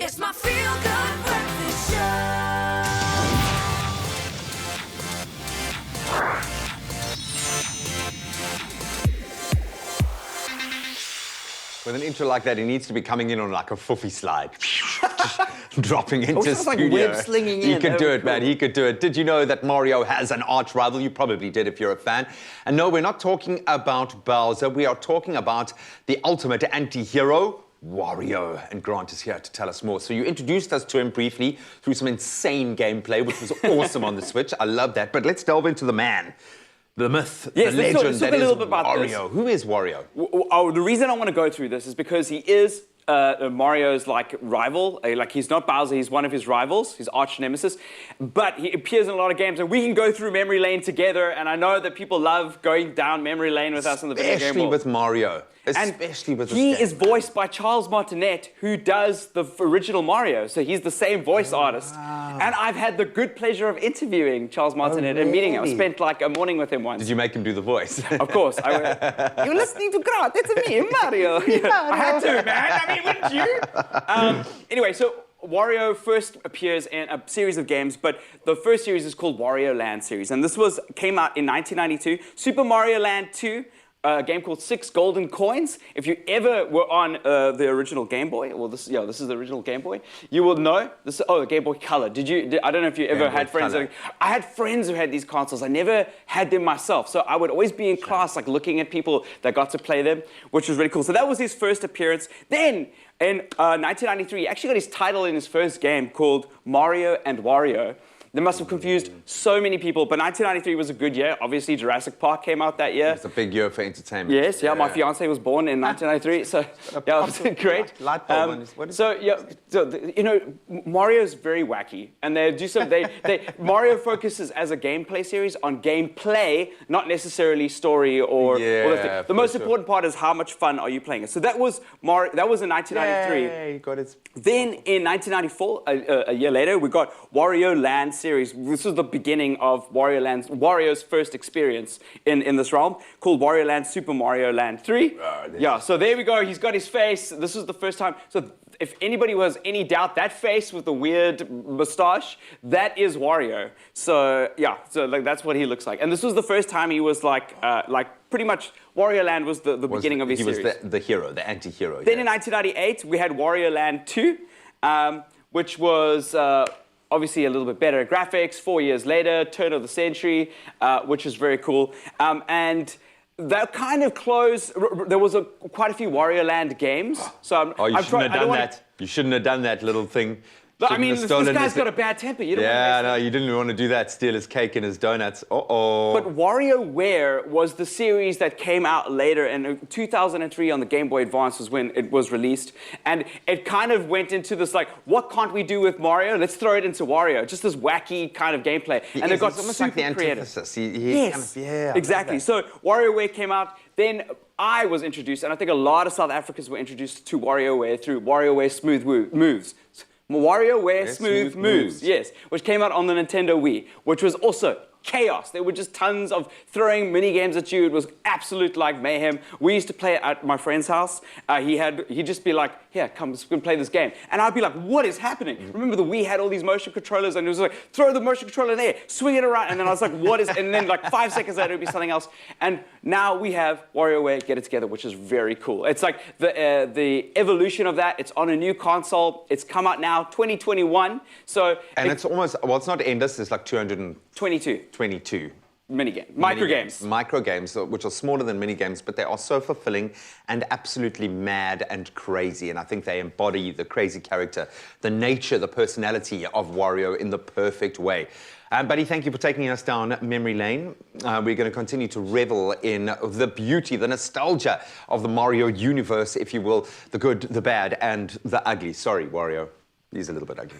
It's my feel-good breakfast show. With an intro like that, he needs to be coming in on like a foofy slide. Dropping into sounds like studio. web slinging He in. could That do would it, be man. cool. He could do it. Did you know that Mario has an arch rival? You probably did if you're a fan. And no, we're not talking about Bowser. We are talking about the ultimate anti-hero, Wario. And Grant is here to tell us more. So you introduced us to him briefly through some insane gameplay, which was awesome on the Switch. I love that. But let's delve into the man. The myth, Yes, the let's legend talk that a is little bit about Wario. Who is Wario? Oh, the reason I want to go through this is because he is Mario's like rival. Like he's not Bowser, he's one of his rivals, his arch nemesis. But he appears in a lot of games, and we can go through memory lane together. And I know that people love going down memory lane with us in the video game Especially world. with Mario. And Especially with this he game. is voiced by Charles Martinet, who does the original Mario. So he's the same voice artist. And I've had the good pleasure of interviewing Charles Martinet and meeting him. I really? spent like a morning with him once. Did you make him do the voice? Of course. I went, you're listening to Grant, it's me, Mario. I had to, man. I mean, wouldn't you? Anyway, so Wario first appears in a series of games, but the first series is called Warioland series. And this came out in 1992. Super Mario Land 2. A game called 6 Golden Coins. If you ever were on the original Game Boy, well, this is the original Game Boy, you will know this. Oh, the Game Boy Color. I don't know if you ever had friends. I had friends who had these consoles. I never had them myself, so I would always be in class, like looking at people that got to play them, which was really cool. So that was his first appearance. Then in 1993, he actually got his title in his first game called Mario and Wario. They must have confused so many people, but 1993 was a good year. Obviously, Jurassic Park came out that year. It's a big year for entertainment. Yes, yeah, my fiance was born in 1993, so yeah, it was great. Light bulb. You know, Mario's very wacky, and they do some. Mario focuses as a gameplay series on gameplay, not necessarily story or. Yeah, the most important part is how much fun are you playing it. So that was Mario. That was in 1993. Yay, got it. Then in 1994, a year later, we got Warioland series. This was the beginning of Wario's first experience in this realm, called Warioland Super Mario Land 3. Yeah, so there we go. He's got his face. This was the first time. So if anybody was any doubt, that face with the weird mustache, that is Wario. So yeah, so like that's what he looks like. And this was the first time he was like pretty much Warioland was the beginning of his series. He was the hero, the anti-hero. Then in 1998, we had Warioland 2, which was obviously a little bit better graphics. 4 years later, turn of the century, which is very cool. And that kind of closed. There was quite a few Warioland games. So you shouldn't have done that. You shouldn't have done that little thing. I mean, this guy's got a bad temper. You don't no, you didn't want to do that. Steal his cake and his donuts. Uh-oh. But WarioWare was the series that came out later, and 2003 on the Game Boy Advance was when it was released. And it kind of went into this, like, what can't we do with Mario? Let's throw it into Wario. Just this wacky kind of gameplay. And it got almost super like the creative. antithesis. Yes, kind of, exactly. So WarioWare came out. Then I was introduced, and I think a lot of South Africans were introduced to WarioWare through WarioWare Smooth Moves. WarioWare Smooth Moves, yes, which came out on the Nintendo Wii, which was also chaos. There were just tons of throwing mini games at you. It was absolute like mayhem. We used to play it at my friend's house. He'd just be like, "Here, come, let's go play this game," and I'd be like, "What is happening?" Remember the Wii had all these motion controllers, and it was like, "Throw the motion controller there, swing it around," and then I was like, "What is?" And then like 5 seconds later, it'd be something else. And now we have WarioWare Get It Together, which is very cool. It's like the evolution of that. It's on a new console. It's come out now, 2021. So it's almost it's not endless. It's like 222 micro games. Micro games, which are smaller than mini games, but they are so fulfilling and absolutely mad and crazy. And I think they embody the crazy character, the nature, the personality of Wario in the perfect way. Buddy, thank you for taking us down memory lane. We're going to continue to revel in the beauty, the nostalgia of the Mario universe, if you will, the good, the bad, and the ugly. Sorry, Wario. He's a little bit ugly.